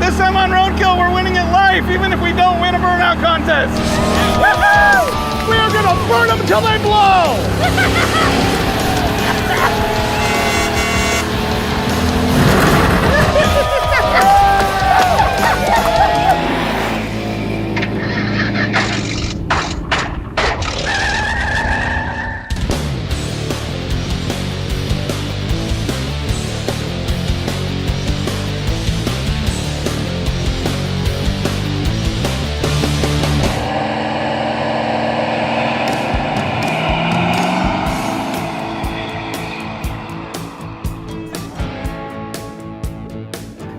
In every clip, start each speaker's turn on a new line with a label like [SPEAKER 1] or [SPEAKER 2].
[SPEAKER 1] This time on Roadkill, we're winning at life, even if we don't win a burnout contest. Woohoo! We are gonna burn them until they blow!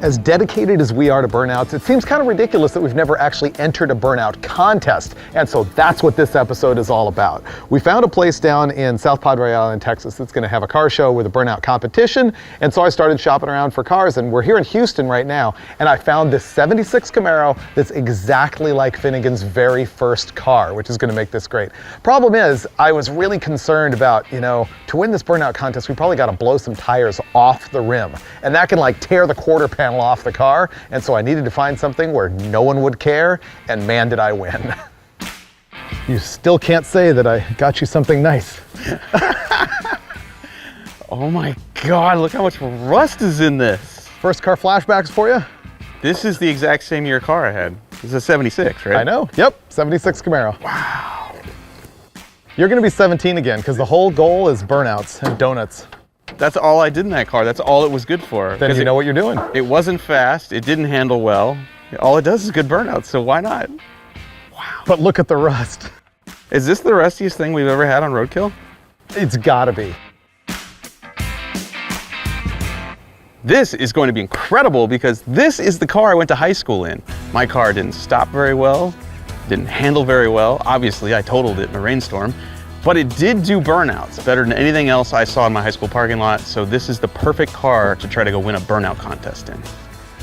[SPEAKER 2] As dedicated as we are to burnouts, it seems kind of ridiculous that we've never actually entered a burnout contest. And so that's what this episode is all about. We found a place down in South Padre Island, Texas, that's gonna have a car show with a burnout competition. And so I started shopping around for cars, and we're here in Houston right now. And I found this 76 Camaro that's exactly like Finnegan's very first car, which is gonna make this great. Problem is, I was really concerned about, to win this burnout contest, we probably gotta blow some tires off the rim. And that can like tear the quarter panel off the car, and so I needed to find something where no one would care, and man did I win. You still can't say that I got you something nice.
[SPEAKER 1] Oh my God, look how much rust is in this.
[SPEAKER 2] First car flashbacks for you?
[SPEAKER 1] This is the exact same year car I had. This is a 76, right?
[SPEAKER 2] I know, yep, 76 Camaro.
[SPEAKER 1] Wow.
[SPEAKER 2] You're gonna be 17 again, because the whole goal is burnouts and donuts.
[SPEAKER 1] That's all I did in that car. That's all it was good for.
[SPEAKER 2] Then you know what you're doing.
[SPEAKER 1] It wasn't fast. It didn't handle well. All it does is good burnouts, so why not?
[SPEAKER 2] Wow. But look at the rust.
[SPEAKER 1] Is this the rustiest thing we've ever had on Roadkill?
[SPEAKER 2] It's gotta be.
[SPEAKER 1] This is going to be incredible because this is the car I went to high school in. My car didn't stop very well, didn't handle very well. Obviously, I totaled it in a rainstorm. But it did do burnouts better than anything else I saw in my high school parking lot, so this is the perfect car to try to go win a burnout contest in.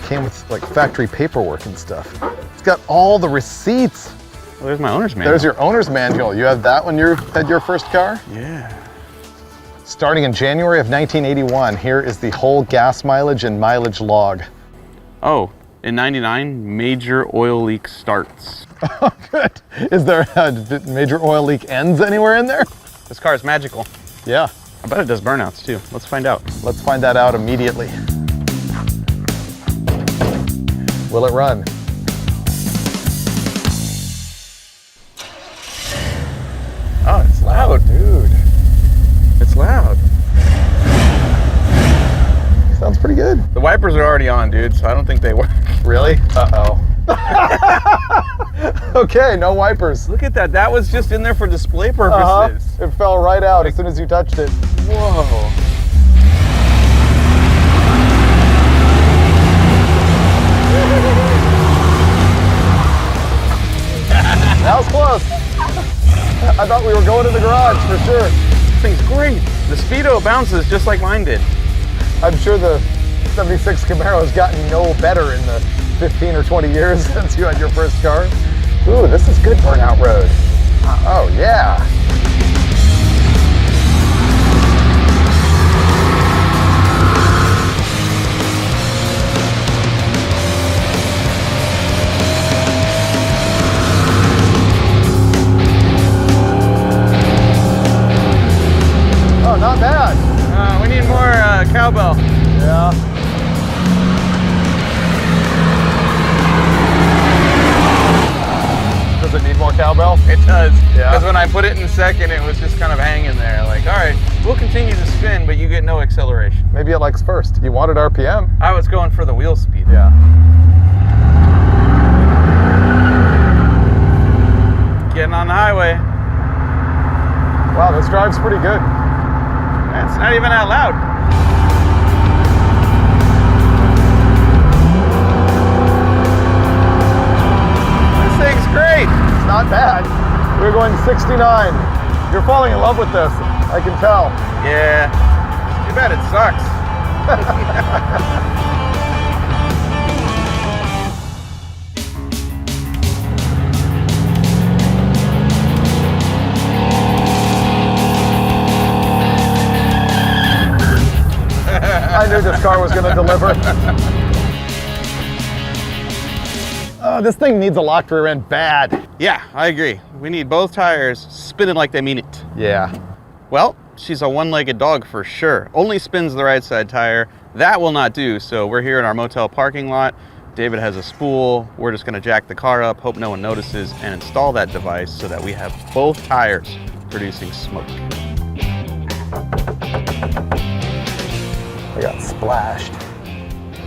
[SPEAKER 2] Came with like factory paperwork and stuff. It's got all the receipts.
[SPEAKER 1] Well, there's my owner's manual.
[SPEAKER 2] There's your owner's manual. You had that when you had your first car?
[SPEAKER 1] Yeah.
[SPEAKER 2] Starting in January of 1981, here is the whole gas mileage and mileage log.
[SPEAKER 1] Oh, in 99, major oil leak starts.
[SPEAKER 2] Oh, good. Is there a major oil leak ends anywhere in there?
[SPEAKER 1] This car is magical.
[SPEAKER 2] Yeah.
[SPEAKER 1] I bet it does burnouts too. Let's find out.
[SPEAKER 2] Let's find that out immediately. Will it run?
[SPEAKER 1] Oh, it's loud.
[SPEAKER 2] Dude.
[SPEAKER 1] It's loud.
[SPEAKER 2] Sounds pretty good.
[SPEAKER 1] The wipers are already on, dude, so I don't think they work.
[SPEAKER 2] Really? Uh-oh. Okay, no wipers.
[SPEAKER 1] Look at that. That was just in there for display purposes.
[SPEAKER 2] It fell right out as soon as you touched it.
[SPEAKER 1] Whoa.
[SPEAKER 2] That was close. I thought we were going to the garage for sure.
[SPEAKER 1] This thing's great. The speedo bounces just like mine did.
[SPEAKER 2] I'm sure the 76 Camaro has gotten no better in the 15 or 20 years since you had your first car. Ooh, this is good burnout road. Oh yeah. Oh, not bad.
[SPEAKER 1] We need more cowbell.
[SPEAKER 2] Yeah. Does it need more cowbell?
[SPEAKER 1] It does.
[SPEAKER 2] Yeah.
[SPEAKER 1] Because when I put it in second, it was just kind of hanging there. Like, all right, we'll continue to spin, but you get no acceleration.
[SPEAKER 2] Maybe it likes first. You wanted RPM.
[SPEAKER 1] I was going for the wheel speed.
[SPEAKER 2] Yeah.
[SPEAKER 1] Getting on the highway.
[SPEAKER 2] Wow, this drives pretty good.
[SPEAKER 1] It's not even that loud. This thing's great.
[SPEAKER 2] It's not bad. We're going 69. You're falling in love with this. I can tell.
[SPEAKER 1] Yeah. Too bad it sucks.
[SPEAKER 2] I knew this car was going to deliver. Oh, this thing needs a locked rear end bad.
[SPEAKER 1] Yeah, I agree. We need both tires spinning like they mean it.
[SPEAKER 2] Yeah.
[SPEAKER 1] Well, she's a one-legged dog for sure. Only spins the right side tire. That will not do, so we're here in our motel parking lot. David has a spool. We're just gonna jack the car up, hope no one notices, and install that device so that we have both tires producing smoke.
[SPEAKER 2] I got splashed.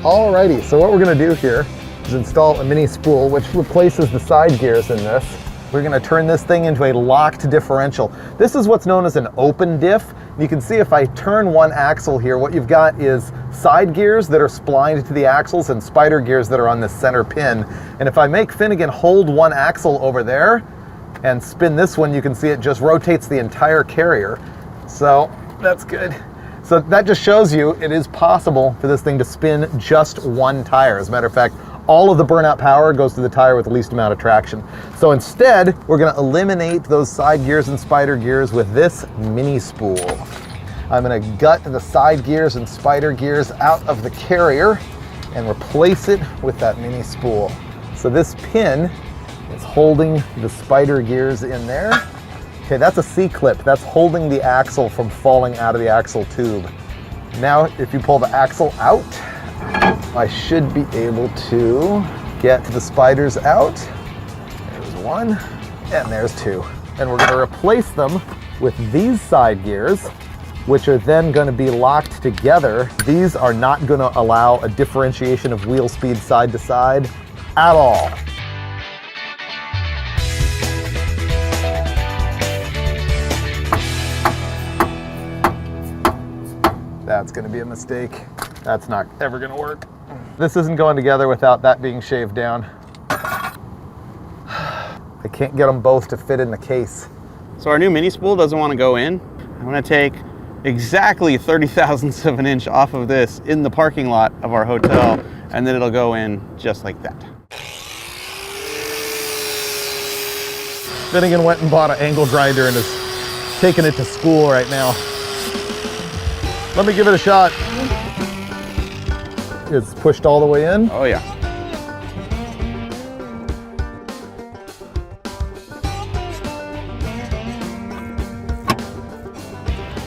[SPEAKER 2] Alrighty, so what we're gonna do here is install a mini spool which replaces the side gears in this. We're gonna turn this thing into a locked differential. This is what's known as an open diff. You can see if I turn one axle here, what you've got is side gears that are splined to the axles and spider gears that are on the center pin. And if I make Finnegan hold one axle over there and spin this one, you can see it just rotates the entire carrier. So that's good. So that just shows you it is possible for this thing to spin just one tire. As a matter of fact, all of the burnout power goes to the tire with the least amount of traction. So instead, we're gonna eliminate those side gears and spider gears with this mini spool. I'm gonna gut the side gears and spider gears out of the carrier and replace it with that mini spool. So this pin is holding the spider gears in there. Okay, that's a C-clip. That's holding the axle from falling out of the axle tube. Now, if you pull the axle out, I should be able to get the spiders out. There's one, and there's two. And we're gonna replace them with these side gears, which are then gonna be locked together. These are not gonna allow a differentiation of wheel speed side to side at all. That's gonna be a mistake. That's not ever gonna work. This isn't going together without that being shaved down. I can't get them both to fit in the case.
[SPEAKER 1] So our new mini spool doesn't want to go in. I'm gonna take exactly 30 thousandths of an inch off of this in the parking lot of our hotel, and then it'll go in just like that.
[SPEAKER 2] Finnegan went and bought an angle grinder and is taking it to school right now. Let me give it a shot. It's pushed all the way in.
[SPEAKER 1] Oh yeah.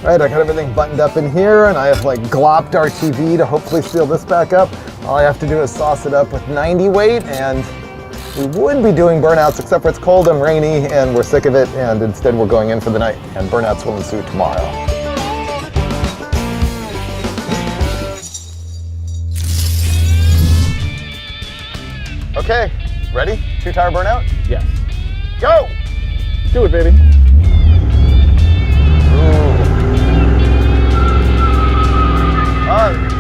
[SPEAKER 2] All right, I got everything buttoned up in here, and I have like glopped our TV to hopefully seal this back up. All I have to do is sauce it up with 90 weight, and we would be doing burnouts, except for it's cold and rainy, and we're sick of it, and instead we're going in for the night, and burnouts will ensue tomorrow. Okay, ready? Two-tire burnout?
[SPEAKER 1] Yes.
[SPEAKER 2] Go!
[SPEAKER 1] Do it, baby.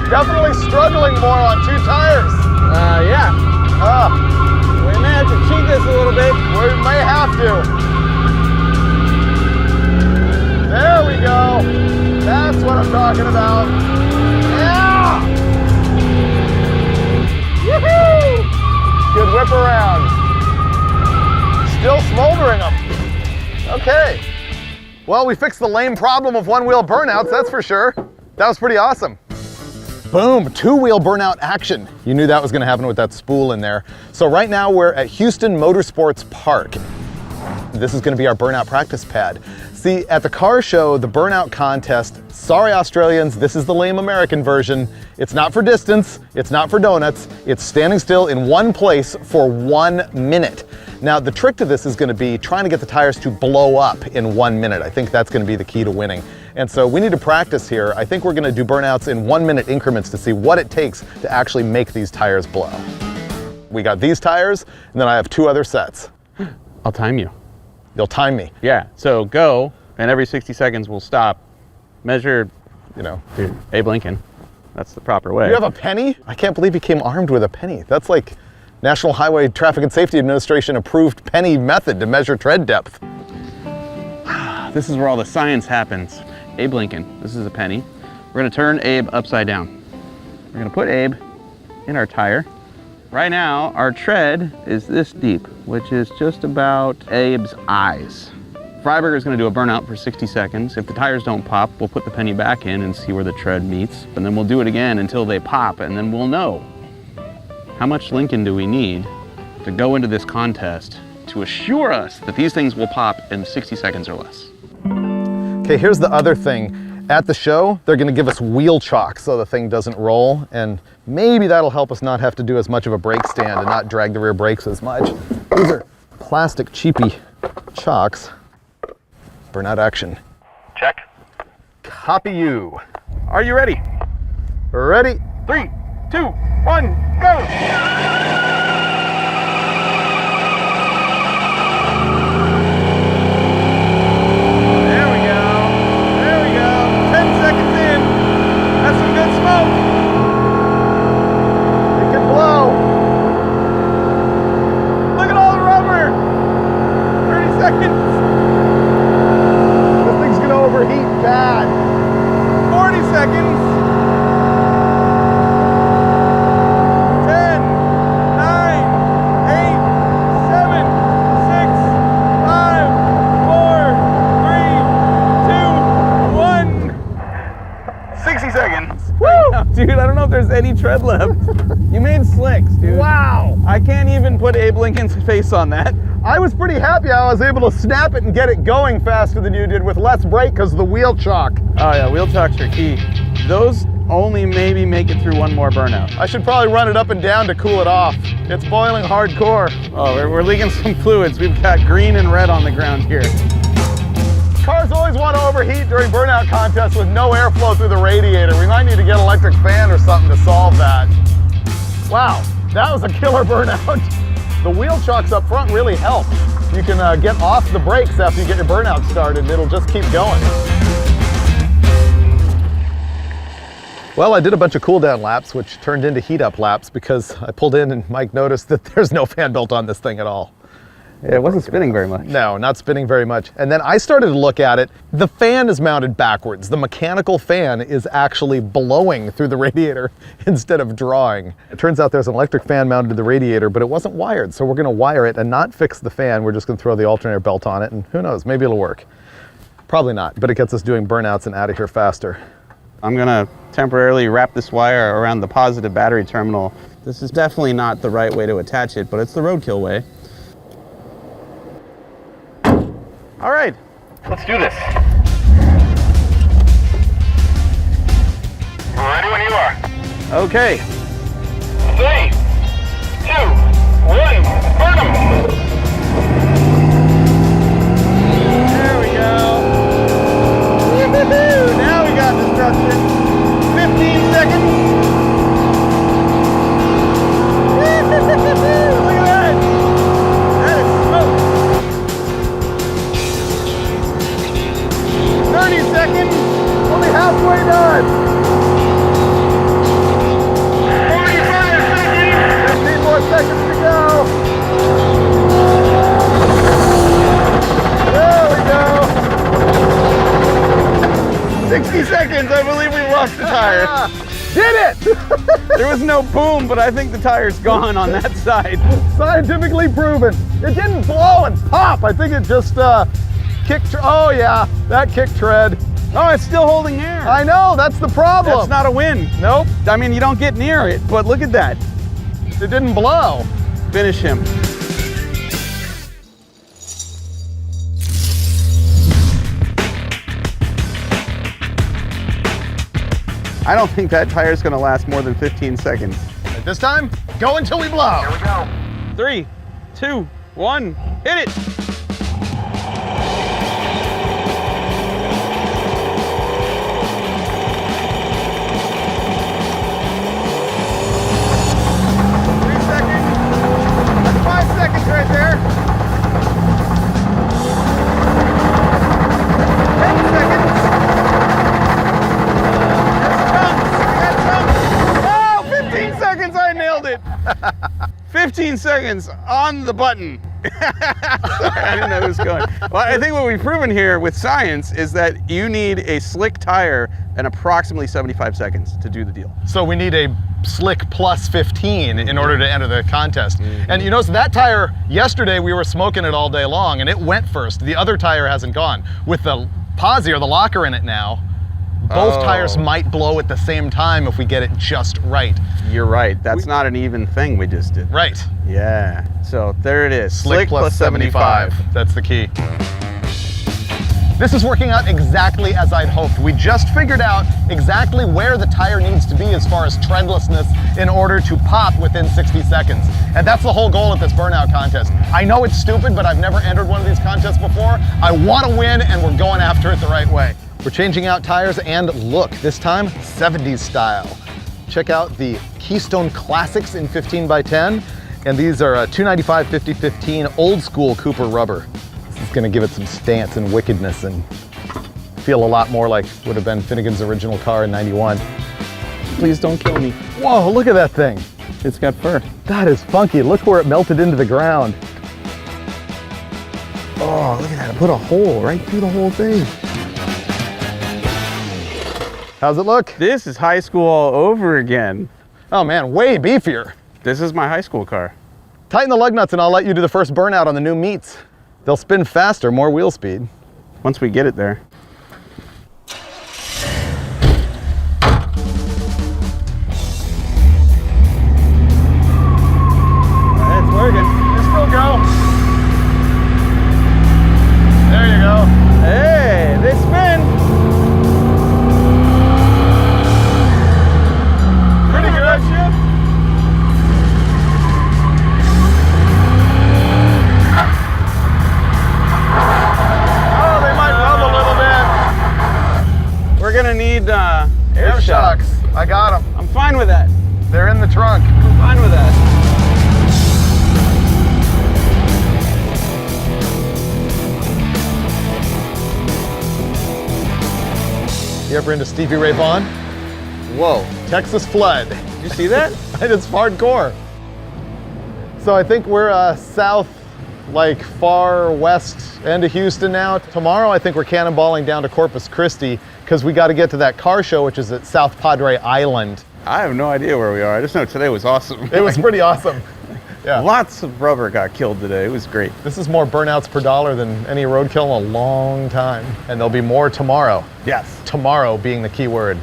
[SPEAKER 2] Definitely struggling more on two tires.
[SPEAKER 1] Yeah. We may have to cheat this a little bit.
[SPEAKER 2] We may have to. There we go. That's what I'm talking about. Yeah! Woohoo! Good whip around. Still smoldering them. Okay. Well, we fixed the lame problem of one-wheel burnouts, that's for sure. That was pretty awesome. Boom, two-wheel burnout action. You knew that was gonna happen with that spool in there. So right now we're at Houston Motorsports Park. This is gonna be our burnout practice pad. See, at the car show, the burnout contest, sorry Australians, this is the lame American version. It's not for distance, it's not for donuts, it's standing still in one place for 1 minute. Now, the trick to this is gonna be trying to get the tires to blow up in 1 minute. I think that's gonna be the key to winning. And so we need to practice here. I think we're gonna do burnouts in 1 minute increments to see what it takes to actually make these tires blow. We got these tires, and then I have 2 other sets.
[SPEAKER 1] I'll time you.
[SPEAKER 2] You'll time me.
[SPEAKER 1] Yeah, so go, and every 60 seconds we'll stop, measure,
[SPEAKER 2] You know.
[SPEAKER 1] dude, Abe Lincoln. That's the proper way.
[SPEAKER 2] You have a penny? I can't believe he came armed with a penny. That's like National Highway Traffic and Safety Administration approved penny method to measure tread depth.
[SPEAKER 1] This is where all the science happens. Abe Lincoln, this is a penny. We're gonna turn Abe upside down. We're gonna put Abe in our tire. Right now, our tread is this deep, which is just about Abe's eyes. Freiberger is gonna do a burnout for 60 seconds. If the tires don't pop, we'll put the penny back in and see where the tread meets. And then we'll do it again until they pop, and then we'll know how much Lincoln do we need to go into this contest to assure us that these things will pop in 60 seconds or less.
[SPEAKER 2] Okay, here's the other thing. At the show, they're gonna give us wheel chock so the thing doesn't roll, and maybe that'll help us not have to do as much of a brake stand and not drag the rear brakes as much. These are plastic cheapy chocks. Burnout action.
[SPEAKER 1] Check.
[SPEAKER 2] Copy you.
[SPEAKER 1] Are you ready?
[SPEAKER 2] Ready?
[SPEAKER 1] 3, 2, 1, go! Dude, I don't know if there's any tread left. You made slicks, dude.
[SPEAKER 2] Wow.
[SPEAKER 1] I can't even put Abe Lincoln's face on that.
[SPEAKER 2] I was pretty happy I was able to snap it and get it going faster than you did with less brake because of the wheel chock.
[SPEAKER 1] Oh yeah, wheel chocks are key. Those only maybe make it through one more burnout.
[SPEAKER 2] I should probably run it up and down to cool it off. It's boiling hardcore.
[SPEAKER 1] Oh, we're leaking some fluids. We've got green and red on the ground here.
[SPEAKER 2] Cars always want to overheat during burnout contests with no airflow through the radiator. We might need to get an electric fan or something to solve that. Wow, that was a killer burnout. The wheel chocks up front really help. You can get off the brakes after you get your burnout started and it'll just keep going. Well, I did a bunch of cool down laps, which turned into heat up laps because I pulled in and Mike noticed that there's no fan built on this thing at all.
[SPEAKER 1] Yeah, it wasn't spinning very much.
[SPEAKER 2] No, not spinning very much. And then I started to look at it. The fan is mounted backwards. The mechanical fan is actually blowing through the radiator instead of drawing. It turns out there's an electric fan mounted to the radiator, but it wasn't wired. So we're gonna wire it and not fix the fan. We're just gonna throw the alternator belt on it and who knows, maybe it'll work. Probably not, but it gets us doing burnouts and out of here faster.
[SPEAKER 1] I'm gonna temporarily wrap this wire around the positive battery terminal. This is definitely not the right way to attach it, but it's the roadkill way. All right, let's do this.
[SPEAKER 3] We're ready when you are.
[SPEAKER 1] Okay.
[SPEAKER 3] 3, 2, 1, burn 'em!
[SPEAKER 1] There we go. Woo-hoo-hoo. Now we got destruction. 15 seconds. Woo-hoo-hoo-hoo. Look at that. That is smoke. 30 seconds. Only halfway done.
[SPEAKER 3] 45 seconds!
[SPEAKER 2] 15 more seconds to go. There we go.
[SPEAKER 1] 60 seconds. I believe we lost the tire.
[SPEAKER 2] Did it!
[SPEAKER 1] There was no boom, but I think the tire's gone on that side.
[SPEAKER 2] Scientifically proven. It didn't blow and pop. I think it just kicked. Oh yeah, that kicked tread.
[SPEAKER 1] Oh, it's still holding air.
[SPEAKER 2] I know, that's the problem.
[SPEAKER 1] That's not a win.
[SPEAKER 2] Nope,
[SPEAKER 1] I mean, you don't get near it, but look at that.
[SPEAKER 2] it didn't blow.
[SPEAKER 1] Finish him. I don't think that tire's gonna last more than 15 seconds.
[SPEAKER 2] At this time, go until we blow.
[SPEAKER 3] Here we go.
[SPEAKER 1] 3, 2, 1, hit it.
[SPEAKER 2] Right there. 10 seconds.
[SPEAKER 1] Oh, 15 seconds, I nailed it. 15 seconds on the button. Sorry, I didn't know it was going. Well, I think what we've proven here with science is that you need a slick tire and approximately 75 seconds to do the deal.
[SPEAKER 2] So we need a slick plus 15 in order to enter the contest. And you notice that tire, yesterday we were smoking it all day long and it went first. The other tire hasn't gone. With the posi or the locker in it now, Both tires
[SPEAKER 1] Oh.
[SPEAKER 2] might blow at the same time if we get it just right.
[SPEAKER 1] You're right. That's not an even thing we just did.
[SPEAKER 2] Right.
[SPEAKER 1] Yeah. So there it is.
[SPEAKER 2] Slick plus 75. That's the key. This is working out exactly as I'd hoped. We just figured out exactly where the tire needs to be as far as treadlessness in order to pop within 60 seconds. And that's the whole goal at this Burnout contest. I know it's stupid, but I've never entered one of these contests before. I want to win, and we're going after it the right way. We're changing out tires, and look, this time 70s style. Check out the Keystone Classics in 15x10, and these are 295 5015 old school Cooper rubber. This is gonna give it some stance and wickedness and feel a lot more like would have been Finnegan's original car in 91.
[SPEAKER 1] Please don't kill me.
[SPEAKER 2] Whoa, look at that thing.
[SPEAKER 1] It's got fur.
[SPEAKER 2] That is funky. Look where it melted into the ground.
[SPEAKER 1] Oh, look at that. It put a hole right through the whole thing.
[SPEAKER 2] How's it look?
[SPEAKER 1] This is high school all over again.
[SPEAKER 2] Oh man, way beefier.
[SPEAKER 1] This is my high school car.
[SPEAKER 2] Tighten the lug nuts and I'll let you do the first burnout on the new meats. They'll spin faster, more wheel speed.
[SPEAKER 1] Once we get it there. It's working.
[SPEAKER 2] You still go. There you go.
[SPEAKER 1] Hey, they spin.
[SPEAKER 2] Pretty good. Oh, they might rub a little bit.
[SPEAKER 1] We're gonna need air
[SPEAKER 2] shocks. I got them.
[SPEAKER 1] I'm fine with that.
[SPEAKER 2] They're in the trunk.
[SPEAKER 1] I'm fine with that.
[SPEAKER 2] You ever into Stevie Ray Vaughan?
[SPEAKER 1] Whoa.
[SPEAKER 2] Texas Flood.
[SPEAKER 1] Did you see that?
[SPEAKER 2] It's hardcore. So I think we're south, like far west end of Houston now. Tomorrow I think we're cannonballing down to Corpus Christi because we got to get to that car show, which is at South Padre Island.
[SPEAKER 1] I have no idea where we are. I just know today was awesome.
[SPEAKER 2] It was pretty awesome. Yeah.
[SPEAKER 1] Lots of rubber got killed today. It was great.
[SPEAKER 2] This is more burnouts per dollar than any roadkill in a long time. And there'll be more tomorrow.
[SPEAKER 1] Yes.
[SPEAKER 2] Tomorrow being the key word.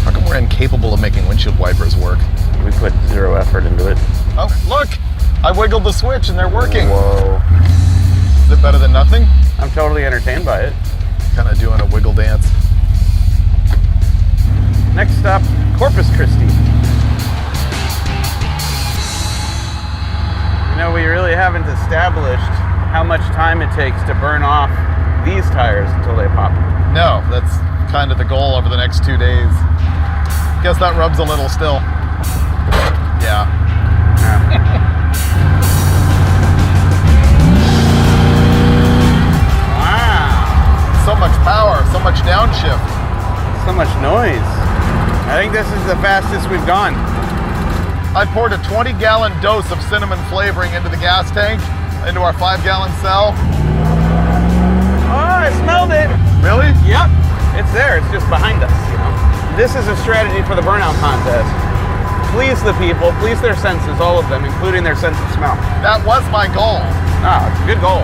[SPEAKER 2] How come we're incapable of making windshield wipers work?
[SPEAKER 1] We put zero effort into it.
[SPEAKER 2] Oh, look! I wiggled the switch and they're working.
[SPEAKER 1] Whoa.
[SPEAKER 2] Is it better than nothing?
[SPEAKER 1] I'm totally entertained by it.
[SPEAKER 2] Kind of doing a wiggle dance.
[SPEAKER 1] Next stop, Corpus Christi. You know, we really haven't established how much time it takes to burn off these tires until they pop.
[SPEAKER 2] No, that's kind of the goal over the next 2 days. Guess that rubs a little still. Yeah.
[SPEAKER 1] Wow.
[SPEAKER 2] So much power, so much downshift.
[SPEAKER 1] So much noise. I think this is the fastest we've gone.
[SPEAKER 2] I poured a 20-gallon dose of cinnamon flavoring into the gas tank, into our 5-gallon cell.
[SPEAKER 1] Oh, I smelled it.
[SPEAKER 2] Really?
[SPEAKER 1] Yep. It's there. It's just behind us, you know. This is a strategy for the burnout contest. Please the people, please their senses, all of them, including their sense of smell.
[SPEAKER 2] That was my goal.
[SPEAKER 1] Oh, it's a good goal.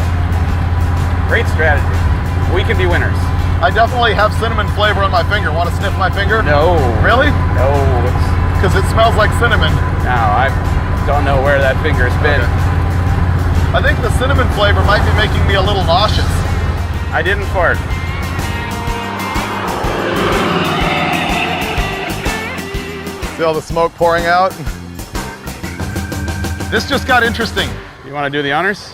[SPEAKER 1] Great strategy. We can be winners.
[SPEAKER 2] I definitely have cinnamon flavor on my finger. Want to sniff my finger?
[SPEAKER 1] No.
[SPEAKER 2] Really?
[SPEAKER 1] No. It's,
[SPEAKER 2] Because it smells like cinnamon.
[SPEAKER 1] no, I don't know where that finger's been.
[SPEAKER 2] Okay. I think the cinnamon flavor might be making me a little nauseous.
[SPEAKER 1] I didn't fart.
[SPEAKER 2] See all the smoke pouring out? This just got interesting.
[SPEAKER 1] You want to do the honors?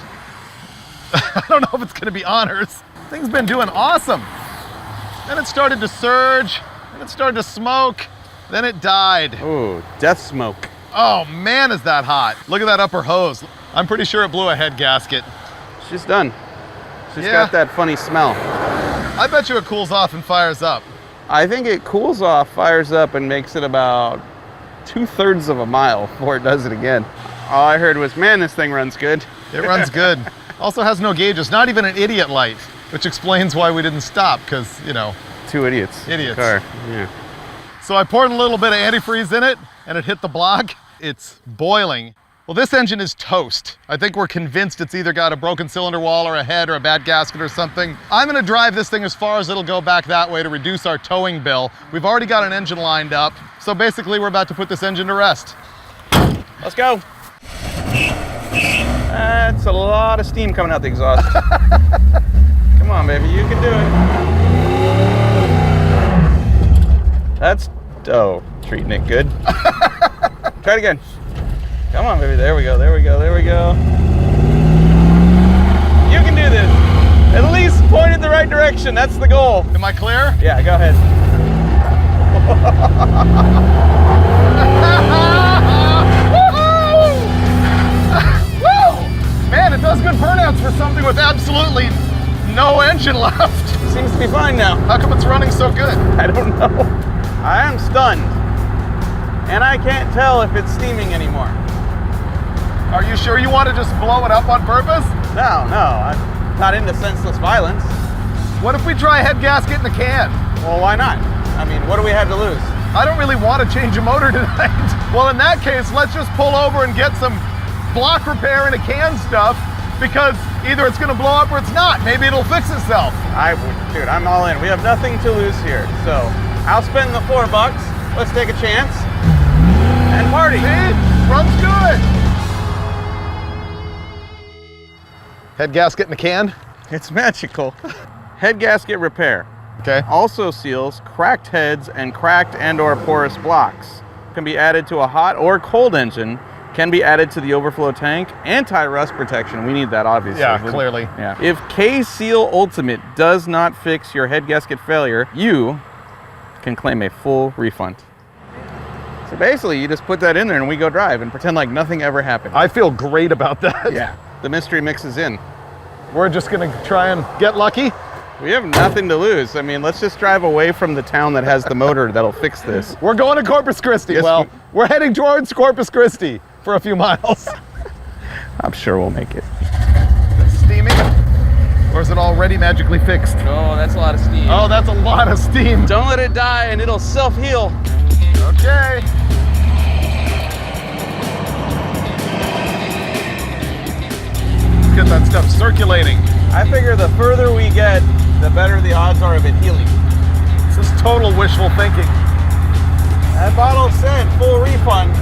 [SPEAKER 2] I don't know if it's gonna be honors. Thing's been doing awesome. Then it started to surge, then it started to smoke, then it died.
[SPEAKER 1] Ooh, death smoke.
[SPEAKER 2] Oh man, is that hot. Look at that upper hose. I'm pretty sure it blew a head gasket.
[SPEAKER 1] She's done. She's
[SPEAKER 2] Yeah.
[SPEAKER 1] got that funny smell.
[SPEAKER 2] I bet you it cools off and fires up.
[SPEAKER 1] I think it cools off, fires up, and makes it about 2/3 of a mile before it does it again. All I heard was, man, this thing runs good.
[SPEAKER 2] It runs good. Also has no gauges, not even an idiot light, which explains why we didn't stop, because, you know.
[SPEAKER 1] Two idiots.
[SPEAKER 2] Idiots.
[SPEAKER 1] Car. Yeah.
[SPEAKER 2] So I poured a little bit of antifreeze in it, and it hit the block. It's boiling. Well, this engine is toast. I think we're convinced it's either got a broken cylinder wall or a head or a bad gasket or something. I'm gonna drive this thing as far as it'll go back that way to reduce our towing bill. We've already got an engine lined up, so basically we're about to put this engine to rest.
[SPEAKER 1] Let's go. That's a lot of steam coming out the exhaust. Come on, baby, you can do it. That's, oh, treating it good. Try it again. Come on, baby, there we go, there we go, there we go. You can do this. At least point in the right direction, that's the goal.
[SPEAKER 2] Am I clear?
[SPEAKER 1] Yeah, go ahead.
[SPEAKER 2] Man, it does good burnouts for something with absolutely no engine left.
[SPEAKER 1] Seems to be fine now.
[SPEAKER 2] How come it's running so good?
[SPEAKER 1] I don't know. I am stunned. And I can't tell if it's steaming anymore.
[SPEAKER 2] Are you sure you want to just blow it up on purpose?
[SPEAKER 1] No, I'm not into senseless violence.
[SPEAKER 2] What if we try head gasket in the can?
[SPEAKER 1] Well, why not? I mean, what do we have to lose?
[SPEAKER 2] I don't really want to change a motor tonight. Well, in that case, let's just pull over and get some block repair and a can stuff, because either it's going to blow up or it's not. Maybe it'll fix itself.
[SPEAKER 1] Dude, I'm all in. We have nothing to lose here. So I'll spend the $4. Let's take a chance and party.
[SPEAKER 2] See? Runs good. Head gasket in a can.
[SPEAKER 1] It's magical. Head gasket repair.
[SPEAKER 2] Okay.
[SPEAKER 1] Also seals cracked heads and cracked and/or porous blocks. Can be added to a hot or cold engine. Can be added to the overflow tank. Anti-rust protection. We need that, obviously.
[SPEAKER 2] Yeah, clearly.
[SPEAKER 1] Yeah. If K-Seal Ultimate does not fix your head gasket failure, you can claim a full refund. So basically, you just put that in there and we go drive and pretend like nothing ever happened.
[SPEAKER 2] I feel great about that.
[SPEAKER 1] Yeah. The mystery mixes in.
[SPEAKER 2] We're just gonna try and get lucky.
[SPEAKER 1] We have nothing to lose. I mean, let's just drive away from the town that has the motor that'll fix this.
[SPEAKER 2] We're going to Corpus Christi.
[SPEAKER 1] Yes,
[SPEAKER 2] well, we're heading towards Corpus Christi for a few miles.
[SPEAKER 1] I'm sure we'll make it.
[SPEAKER 2] Is it steaming? Or is it already magically fixed?
[SPEAKER 1] Oh, that's a lot of steam.
[SPEAKER 2] Oh, that's a lot of steam.
[SPEAKER 1] Don't let it die and it'll self-heal.
[SPEAKER 2] Okay. Let's get that stuff circulating.
[SPEAKER 1] I figure the further we get, the better the odds are of it healing.
[SPEAKER 2] This is total wishful thinking.
[SPEAKER 1] That bottle said full refund.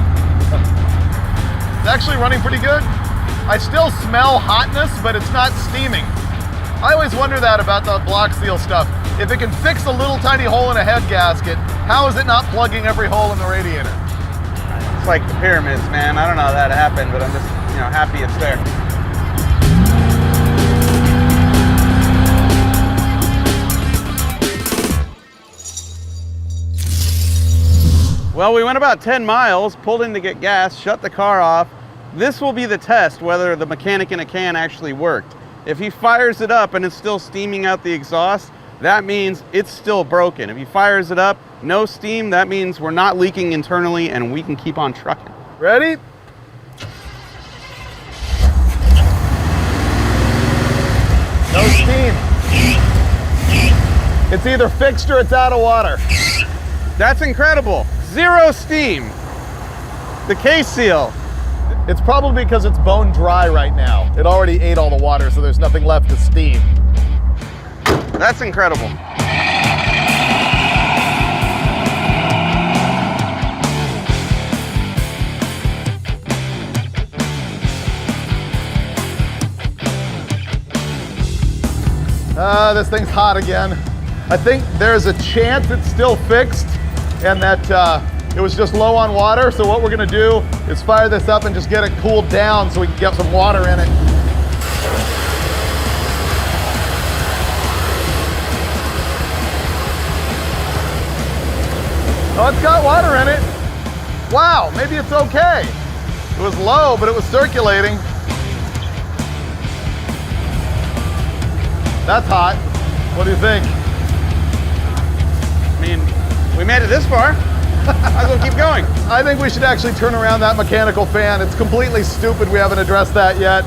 [SPEAKER 2] It's actually running pretty good. I still smell hotness, but it's not steaming. I always wonder that about the block seal stuff. If it can fix a little tiny hole in a head gasket, how is it not plugging every hole in the radiator?
[SPEAKER 1] It's like the pyramids, man. I don't know how that happened, but I'm just, happy it's there. Well, we went about 10 miles, pulled in to get gas, shut the car off. This will be the test whether the mechanic in a can actually worked. If he fires it up and it's still steaming out the exhaust, that means it's still broken. If he fires it up, no steam, that means we're not leaking internally and we can keep on trucking.
[SPEAKER 2] Ready? No steam. It's either fixed or it's out of water.
[SPEAKER 1] That's incredible. 0 steam. The K-Seal.
[SPEAKER 2] It's probably because it's bone dry right now. It already ate all the water, so there's nothing left to steam.
[SPEAKER 1] That's incredible.
[SPEAKER 2] This thing's hot again. I think there's a chance it's still fixed and that it was just low on water. So what we're gonna do is fire this up and just get it cooled down so we can get some water in it. Oh, it's got water in it. Wow, maybe it's okay. It was low, but it was circulating. That's hot. What do you think?
[SPEAKER 1] I mean, we made it this far. Might as well keep going.
[SPEAKER 2] I think we should actually turn around that mechanical fan. It's completely stupid we haven't addressed that yet.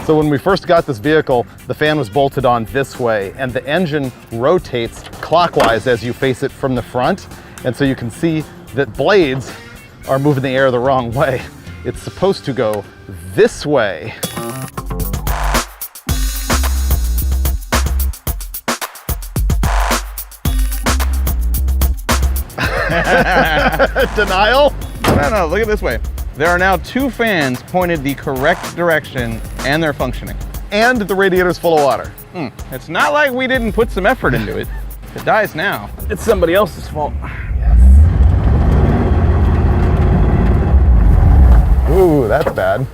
[SPEAKER 2] So when we first got this vehicle, the fan was bolted on this way and the engine rotates clockwise as you face it from the front. And so you can see that blades are moving the air the wrong way. It's supposed to go this way. Denial?
[SPEAKER 1] No, look at it this way. There are now 2 fans pointed the correct direction and they're functioning.
[SPEAKER 2] And the radiator's full of water.
[SPEAKER 1] It's not like we didn't put some effort into it. If it dies now, it's somebody else's fault.
[SPEAKER 2] Ooh, that's bad.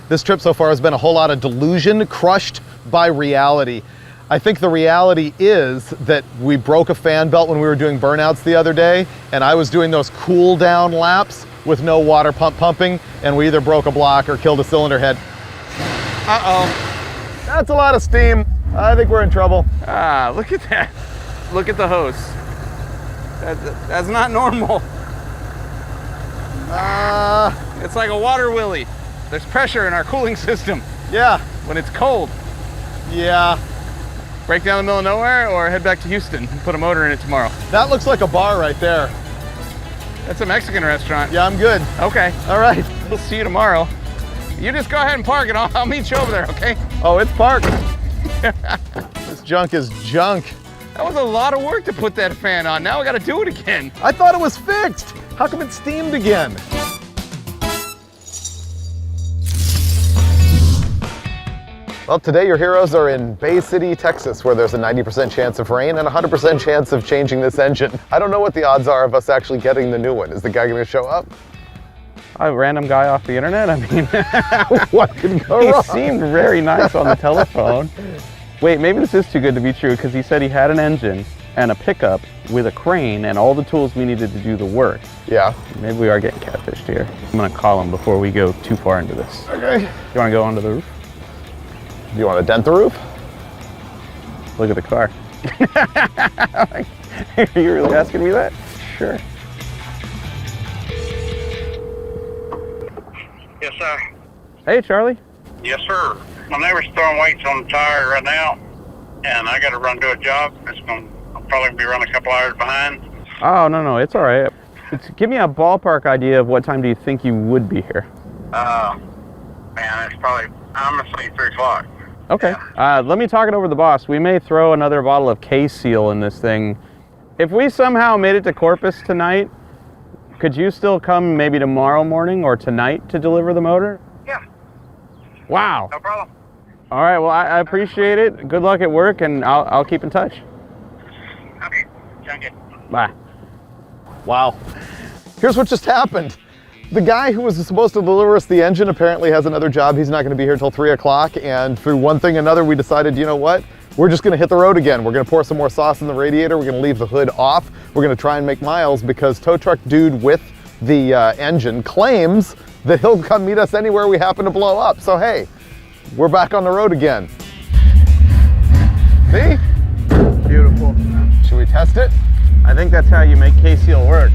[SPEAKER 2] This trip so far has been a whole lot of delusion crushed by reality. I think the reality is that we broke a fan belt when we were doing burnouts the other day, and I was doing those cool down laps with no water pump pumping, and we either broke a block or killed a cylinder head.
[SPEAKER 1] Uh-oh.
[SPEAKER 2] That's a lot of steam. I think we're in trouble.
[SPEAKER 1] Ah, look at that. Look at the hose. That's not normal. It's like a water willy. There's pressure in our cooling system
[SPEAKER 2] Yeah,
[SPEAKER 1] when it's cold.
[SPEAKER 2] yeah.
[SPEAKER 1] Break down in the middle of nowhere or head back to Houston and put a motor in it tomorrow.
[SPEAKER 2] That looks like a bar right there.
[SPEAKER 1] That's a Mexican restaurant.
[SPEAKER 2] Yeah, I'm good.
[SPEAKER 1] Okay.
[SPEAKER 2] All right.
[SPEAKER 1] We'll see you tomorrow. You just go ahead and park and I'll meet you over there, okay?
[SPEAKER 2] Oh, it's parked. This junk is junk.
[SPEAKER 1] That was a lot of work to put that fan on. Now I gotta do it again.
[SPEAKER 2] I thought it was fixed. How come it steamed again? Well, today your heroes are in Bay City, Texas, where there's a 90% chance of rain and a 100% chance of changing this engine. I don't know what the odds are of us actually getting the new one. Is the guy gonna show up?
[SPEAKER 1] A random guy off the internet? I mean,
[SPEAKER 2] What could go
[SPEAKER 1] he
[SPEAKER 2] wrong?
[SPEAKER 1] seemed very nice on the telephone. Wait, maybe this is too good to be true because he said he had an engine and a pickup with a crane and all the tools we needed to do the work.
[SPEAKER 2] Yeah.
[SPEAKER 1] Maybe we are getting catfished here. I'm gonna call him before we go too far into this.
[SPEAKER 2] Okay.
[SPEAKER 1] You wanna go onto the roof?
[SPEAKER 2] Do you want to dent the roof?
[SPEAKER 1] Look at the car. Are you really asking me that? Sure.
[SPEAKER 3] Yes, sir.
[SPEAKER 1] Hey, Charlie.
[SPEAKER 3] Yes, sir. My neighbor's throwing weights on the tire right now, and I got to run to a job. I'll probably be running a couple hours behind.
[SPEAKER 1] Oh, no, it's all right. Give me a ballpark idea of what time do you think you would be here?
[SPEAKER 3] Man, it's probably, I'm going to say 3 o'clock.
[SPEAKER 1] Okay. Let me talk it over to the boss. We may throw another bottle of K-Seal in this thing. If we somehow made it to Corpus tonight, could you still come maybe tomorrow morning or tonight to deliver the motor?
[SPEAKER 3] Yeah,
[SPEAKER 1] Wow.
[SPEAKER 3] no problem.
[SPEAKER 1] All right, well, I appreciate it. Good luck at work, and I'll keep in touch.
[SPEAKER 3] Okay, sound good.
[SPEAKER 1] Bye.
[SPEAKER 2] Wow. Here's what just happened. The guy who was supposed to deliver us the engine apparently has another job. He's not going to be here till 3 o'clock. And through one thing or another, we decided, you know what? We're just going to hit the road again. We're going to pour some more sauce in the radiator. We're going to leave the hood off. We're going to try and make miles because tow truck dude with the engine claims that he'll come meet us anywhere we happen to blow up. So, hey, we're back on the road again. See?
[SPEAKER 1] Beautiful.
[SPEAKER 2] Should we test it?
[SPEAKER 1] I think that's how you make K-Seal work.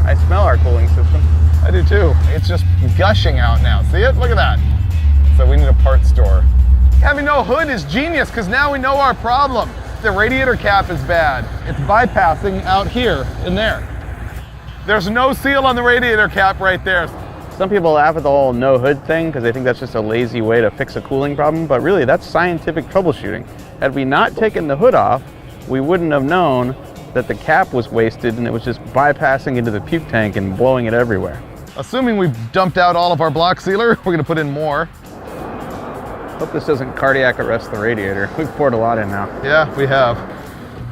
[SPEAKER 1] I smell our cooling system.
[SPEAKER 2] I do too. It's just gushing out now. See it? Look at that. So we need a parts store. Having no hood is genius because now we know our problem. The radiator cap is bad. It's bypassing out here and there. There's no seal on the radiator cap right there.
[SPEAKER 1] Some people laugh at the whole no hood thing because they think that's just a lazy way to fix a cooling problem, but really that's scientific troubleshooting. Had we not taken the hood off, we wouldn't have known that the cap was wasted and it was just bypassing into the puke tank and blowing it everywhere.
[SPEAKER 2] Assuming we've dumped out all of our block sealer, we're gonna put in more.
[SPEAKER 1] Hope this doesn't cardiac arrest the radiator. We've poured a lot in now.
[SPEAKER 2] Yeah, we have.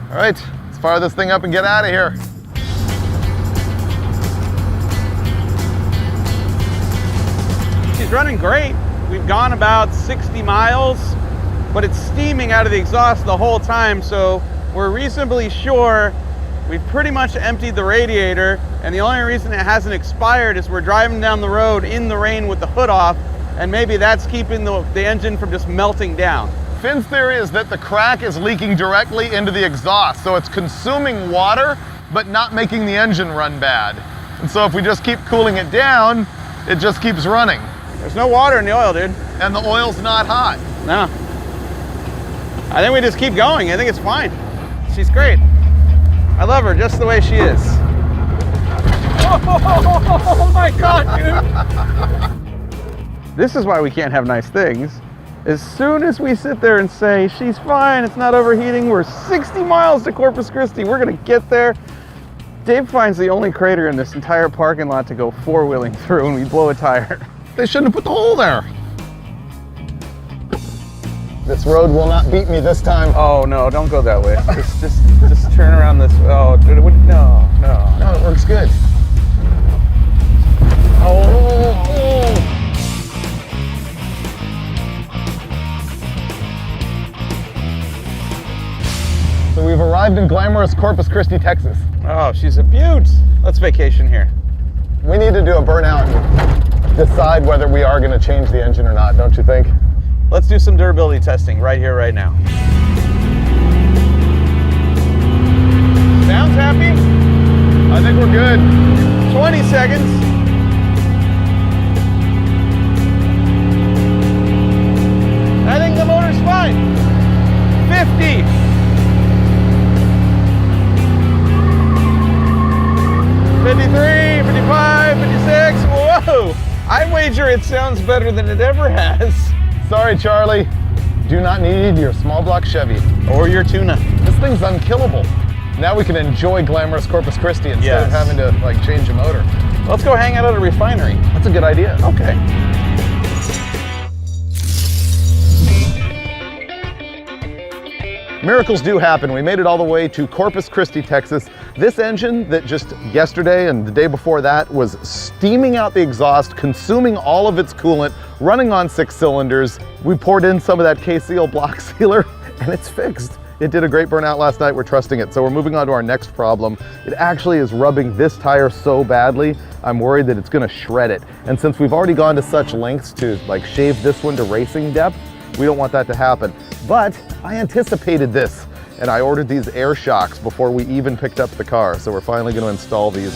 [SPEAKER 2] All right, let's fire this thing up and get out of here.
[SPEAKER 1] She's running great. We've gone about 60 miles, but it's steaming out of the exhaust the whole time, so we're reasonably sure we've pretty much emptied the radiator, and the only reason it hasn't expired is we're driving down the road in the rain with the hood off, and maybe that's keeping the engine from just melting down.
[SPEAKER 2] Finn's theory is that the crack is leaking directly into the exhaust, so it's consuming water, but not making the engine run bad. And so if we just keep cooling it down, it just keeps running.
[SPEAKER 1] There's no water in the oil, dude.
[SPEAKER 2] And the oil's not hot.
[SPEAKER 1] No. I think we just keep going. I think it's fine. She's great. I love her just the way she is. Oh my God, dude. This is why we can't have nice things. As soon as we sit there and say, she's fine, it's not overheating, we're 60 miles to Corpus Christi, we're gonna get there. Dave finds the only crater in this entire parking lot to go four-wheeling through and we blow a tire.
[SPEAKER 2] They shouldn't have put the hole there. This road will not beat me this time.
[SPEAKER 1] Oh no, don't go that way. Just turn around this way. Oh, no.
[SPEAKER 2] No, it works good. So we've arrived in glamorous Corpus Christi, Texas.
[SPEAKER 1] Oh, she's a beaut. Let's vacation here.
[SPEAKER 2] We need to do a burnout and decide whether we are going to change the engine or not, don't you think?
[SPEAKER 1] Let's do some durability testing right here, right now. Sounds happy?
[SPEAKER 2] I think we're good.
[SPEAKER 1] 20 seconds. I think the motor's fine. 50. 53, 55, 56. Whoa! I wager it sounds better than it ever has.
[SPEAKER 2] Sorry, Charlie. Do not need your small block Chevy.
[SPEAKER 1] Or your tuna.
[SPEAKER 2] This thing's unkillable. Now we can enjoy glamorous Corpus Christi instead of having to change a motor.
[SPEAKER 1] Let's go hang out at a refinery.
[SPEAKER 2] That's a good idea.
[SPEAKER 1] Okay.
[SPEAKER 2] Miracles do happen. We made it all the way to Corpus Christi, Texas. This engine that just yesterday and the day before that was steaming out the exhaust, consuming all of its coolant, running on 6 cylinders. We poured in some of that K-Seal block sealer and it's fixed. It did a great burnout last night. We're trusting it. So we're moving on to our next problem. It actually is rubbing this tire so badly, I'm worried that it's gonna shred it. And since we've already gone to such lengths to shave this one to racing depth, we don't want that to happen. But I anticipated this and I ordered these air shocks before we even picked up the car. So we're finally gonna install these.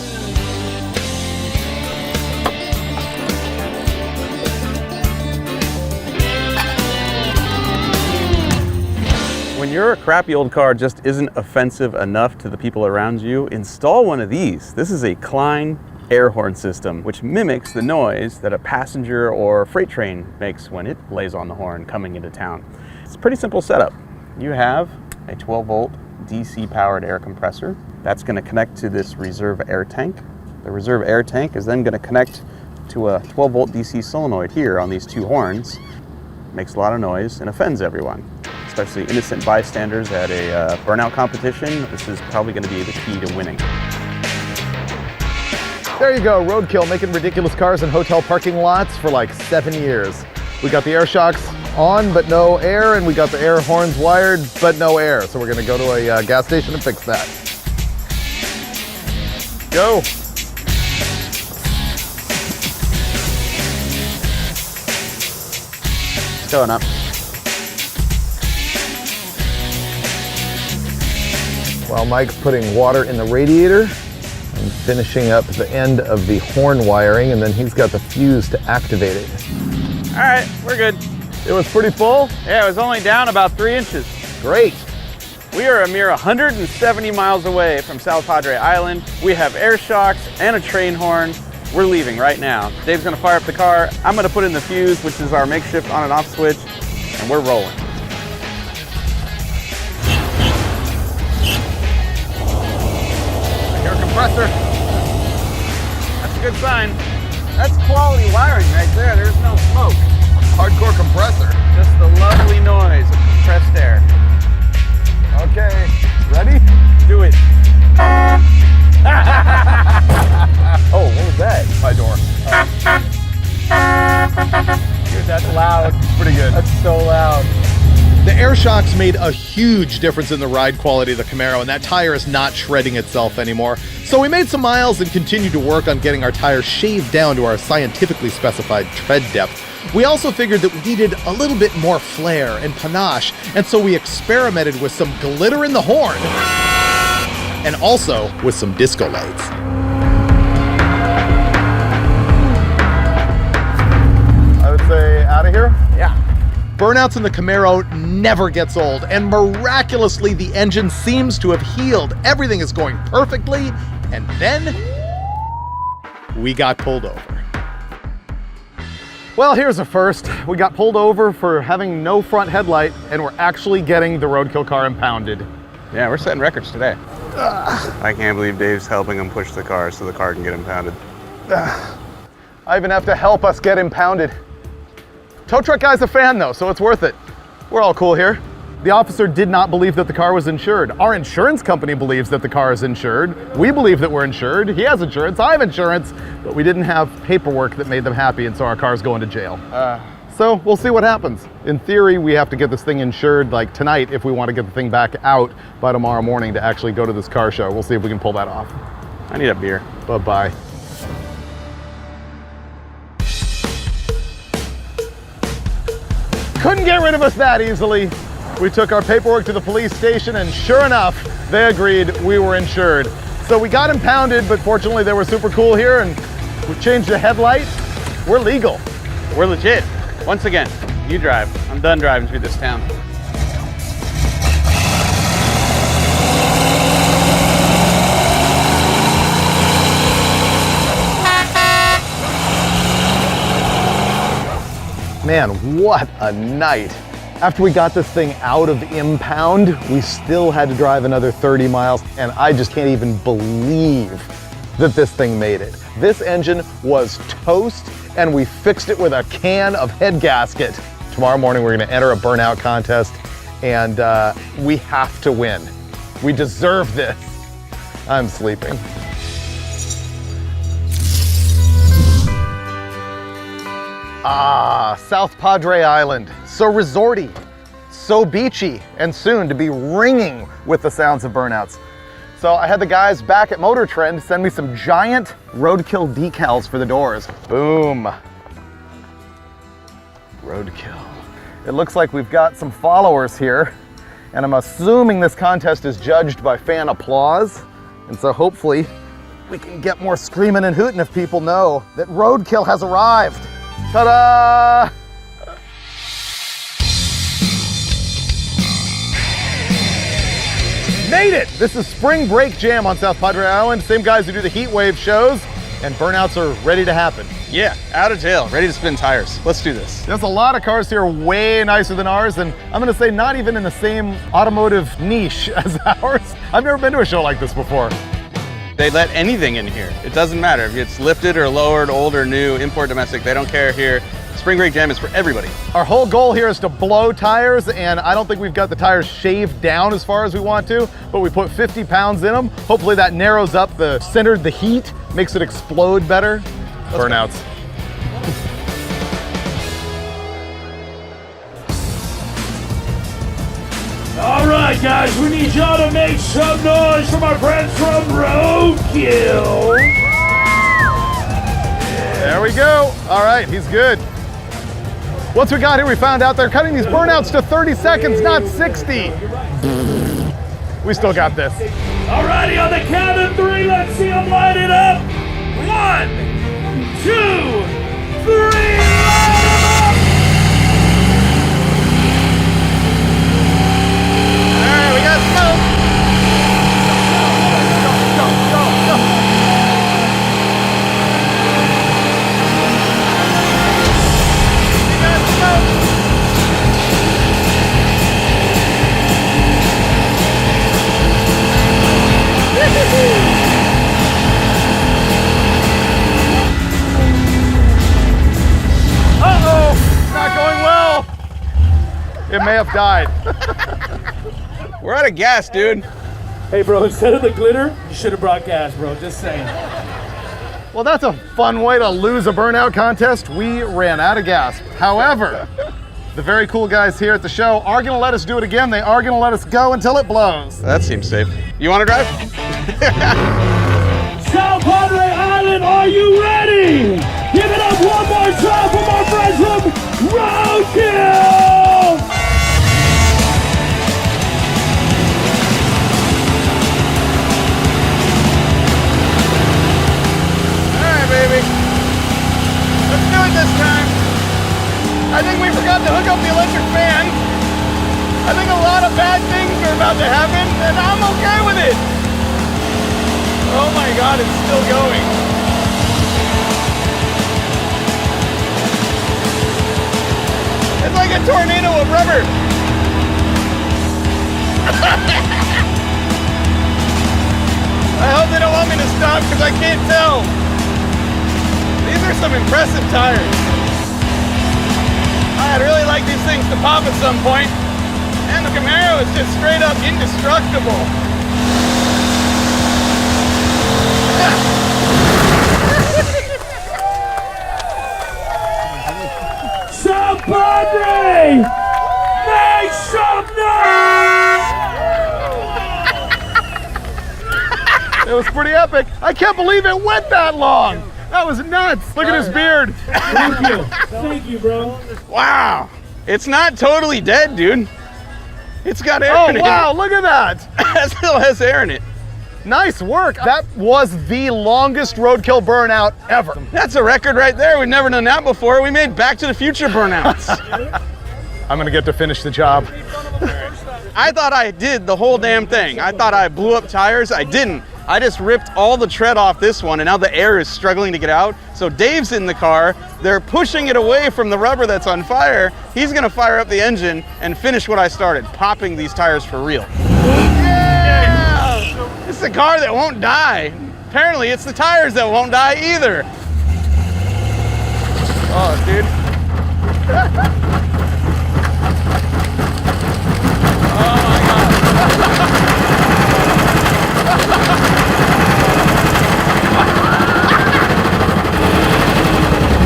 [SPEAKER 1] When your crappy old car just isn't offensive enough to the people around you, install one of these. This is a Klein air horn system, which mimics the noise that a passenger or freight train makes when it lays on the horn coming into town. It's a pretty simple setup. You have a 12-volt DC powered air compressor. That's going to connect to this reserve air tank. The reserve air tank is then going to connect to a 12-volt DC solenoid here on these two horns. Makes a lot of noise and offends everyone, especially innocent bystanders at a burnout competition. This is probably going to be the key to winning.
[SPEAKER 2] There you go, Roadkill, making ridiculous cars in hotel parking lots for like 7 years. We got the air shocks on, but no air, and we got the air horns wired, but no air. So we're gonna go to a gas station and fix that. Go.
[SPEAKER 1] It's going up.
[SPEAKER 2] While Mike's putting water in the radiator, and finishing up the end of the horn wiring, and then he's got the fuse to activate it.
[SPEAKER 1] All right, we're good.
[SPEAKER 2] It was pretty full?
[SPEAKER 1] Yeah, it was only down about 3 inches.
[SPEAKER 2] Great.
[SPEAKER 1] We are a mere 170 miles away from South Padre Island. We have air shocks and a train horn. We're leaving right now. Dave's gonna fire up the car. I'm gonna put in the fuse, which is our makeshift on and off switch, and we're rolling. I hear a compressor. That's a good sign. That's quality wiring right there. There's no smoke.
[SPEAKER 2] Hardcore compressor.
[SPEAKER 1] Just the lovely noise of compressed air.
[SPEAKER 2] Okay, ready?
[SPEAKER 1] Do it. Oh, what was that?
[SPEAKER 2] My door.
[SPEAKER 1] Dude, that's loud.
[SPEAKER 2] Pretty good.
[SPEAKER 1] That's so loud.
[SPEAKER 2] The air shocks made a huge difference in the ride quality of the Camaro, and that tire is not shredding itself anymore. So we made some miles and continued to work on getting our tire shaved down to our scientifically specified tread depth. We also figured that we needed a little bit more flair and panache, and so we experimented with some glitter in the horn, and also with some disco lights. I would say out of here?
[SPEAKER 1] Yeah.
[SPEAKER 2] Burnouts in the Camaro never gets old, and miraculously the engine seems to have healed. Everything is going perfectly, and then we got pulled over. Well, here's a first. We got pulled over for having no front headlight, and we're actually getting the Roadkill car impounded.
[SPEAKER 1] Yeah, we're setting records today. I can't believe Dave's helping him push the car so the car can get impounded.
[SPEAKER 2] I even have to help us get impounded. Tow truck guy's a fan though, so it's worth it. We're all cool here. The officer did not believe that the car was insured. Our insurance company believes that the car is insured. We believe that we're insured. He has insurance, I have insurance, but we didn't have paperwork that made them happy, and so our car's going to jail. So we'll see what happens. In theory, we have to get this thing insured like tonight if we want to get the thing back out by tomorrow morning to actually go to this car show. We'll see if we can pull that off.
[SPEAKER 1] I need a beer.
[SPEAKER 2] Bye-bye. Couldn't get rid of us that easily. We took our paperwork to the police station, and sure enough, they agreed we were insured. So we got impounded, but fortunately they were super cool here, and we changed the headlight. We're legal.
[SPEAKER 1] We're legit. Once again, you drive. I'm done driving through this town.
[SPEAKER 2] Man, what a night. After we got this thing out of impound, we still had to drive another 30 miles, and I just can't even believe that this thing made it. This engine was toast, and we fixed it with a can of head gasket. Tomorrow morning, we're gonna enter a burnout contest, and we have to win. We deserve this. I'm sleeping. Ah, South Padre Island. So resorty, so beachy, and soon to be ringing with the sounds of burnouts. So I had the guys back at MotorTrend send me some giant Roadkill decals for the doors. Boom. Roadkill. It looks like we've got some followers here, and I'm assuming this contest is judged by fan applause. And so hopefully we can get more screaming and hooting if people know that Roadkill has arrived. Ta-da! Made it! This is Spring Break Jam on South Padre Island. Same guys who do the heat wave shows, and burnouts are ready to happen.
[SPEAKER 1] Yeah, out of jail, ready to spin tires. Let's do this.
[SPEAKER 2] There's a lot of cars here way nicer than ours, and I'm gonna say not even in the same automotive niche as ours. I've never been to a show like this before.
[SPEAKER 1] They let anything in here. It doesn't matter if it's lifted or lowered, old or new, import, domestic, they don't care here. Spring Break Jam is for everybody.
[SPEAKER 2] Our whole goal here is to blow tires, and I don't think we've got the tires shaved down as far as we want to, but we put 50 pounds in them. Hopefully that narrows up the center, the heat, makes it explode better. Burnouts.
[SPEAKER 4] All right, guys, we need y'all to make some noise for my friends from Roadkill.
[SPEAKER 2] There we go. All right, he's good. Once we got here, we found out they're cutting these burnouts to 30 seconds, not 60. We still got this.
[SPEAKER 4] All righty, on the count of 3, let's see them light it up. 1, 2, 3, light it up!
[SPEAKER 2] All right, we got smoke. Go. We got smoke. Uh-oh, not going well. It may have died.
[SPEAKER 1] We're out of gas, dude.
[SPEAKER 4] Hey, bro, instead of the glitter, you should have brought gas, bro. Just saying.
[SPEAKER 2] Well, that's a fun way to lose a burnout contest. We ran out of gas. However, the very cool guys here at the show are gonna let us do it again. They are gonna let us go until it blows.
[SPEAKER 1] That seems safe. You want to drive?
[SPEAKER 4] South Padre Island, are you ready? Give it up one more time for my friends from Roadkill!
[SPEAKER 2] All right, baby. Let's do it this time.
[SPEAKER 1] I think we forgot to hook up the electric fan. I think a lot of bad things are about to happen, and I'm okay with it. Oh my God, it's still going. It's like a tornado of rubber. I hope they don't want me to stop because I can't tell. These are some impressive tires. I'd really like these things to pop at some point. And the Camaro is just straight up indestructible.
[SPEAKER 4] Somebody make some noise!
[SPEAKER 2] It was pretty epic. I can't believe it went that long. That was nuts. Look at his beard.
[SPEAKER 4] Thank you. Thank you, bro.
[SPEAKER 1] Wow. It's not totally dead, dude. It's got air
[SPEAKER 2] Oh,
[SPEAKER 1] in it.
[SPEAKER 2] wow, look at that.
[SPEAKER 1] It still has air in it.
[SPEAKER 2] Nice work. That was the longest roadkill burnout ever.
[SPEAKER 1] That's a record right there. We've never done that before. We made Back to the Future burnouts.
[SPEAKER 2] I'm gonna get to finish the job.
[SPEAKER 1] I thought I did the whole damn thing. I thought I blew up tires. I didn't. I just ripped all the tread off this one, and now the air is struggling to get out. So Dave's in the car. They're pushing it away from the rubber that's on fire. He's gonna fire up the engine and finish what I started, popping these tires for real. Yeah! It's the car that won't die. Apparently, it's the tires that won't die either. Oh, dude. Oh my God.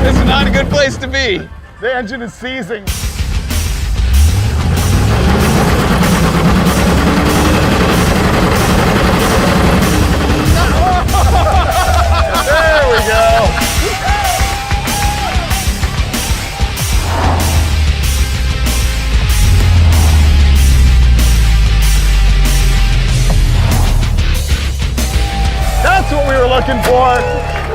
[SPEAKER 1] This is not a good place to be.
[SPEAKER 2] The engine is seizing. There we go. That's what we were looking for.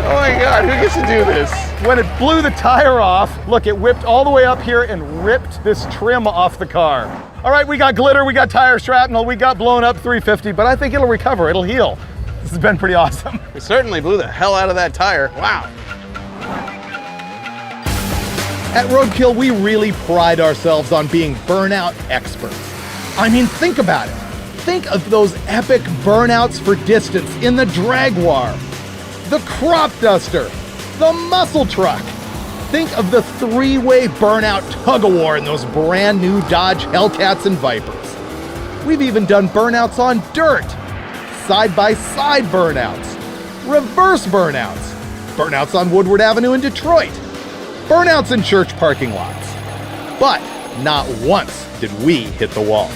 [SPEAKER 1] Oh my God, who gets to do this?
[SPEAKER 2] When it blew the tire off, look, it whipped all the way up here and ripped this trim off the car. All right, we got glitter, we got tire shrapnel, we got blown up 350, but I think it'll recover, it'll heal. This has been pretty awesome.
[SPEAKER 1] We certainly blew the hell out of that tire. Wow.
[SPEAKER 5] At Roadkill, we really pride ourselves on being burnout experts. I mean, think about it. Think of those epic burnouts for distance in the Jaguar, the crop duster, the muscle truck. Think of the three-way burnout tug-of-war in those brand new Dodge Hellcats and Vipers. We've even done burnouts on dirt, side-by-side burnouts, reverse burnouts, burnouts on Woodward Avenue in Detroit, burnouts in church parking lots. But not once did we hit the wall.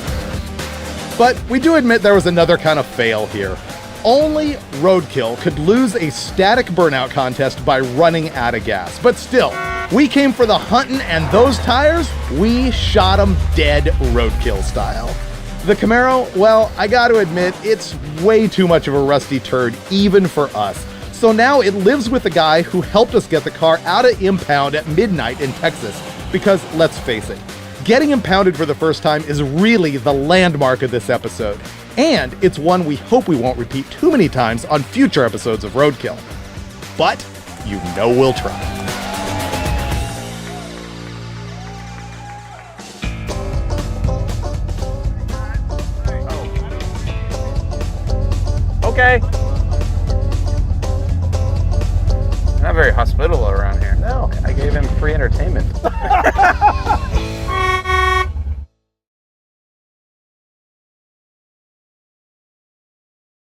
[SPEAKER 5] But we do admit there was another kind of fail here. Only Roadkill could lose a static burnout contest by running out of gas. But still, we came for the hunting, and those tires, we shot them dead Roadkill style. The Camaro, well, I gotta admit, it's way too much of a rusty turd, even for us. So now it lives with the guy who helped us get the car out of impound at midnight in Texas. Because let's face it, getting impounded for the first time is really the landmark of this episode. And it's one we hope we won't repeat too many times on future episodes of Roadkill. But you know we'll try.
[SPEAKER 1] Okay. Not very hospitable around here.
[SPEAKER 2] No.
[SPEAKER 1] I gave him free entertainment.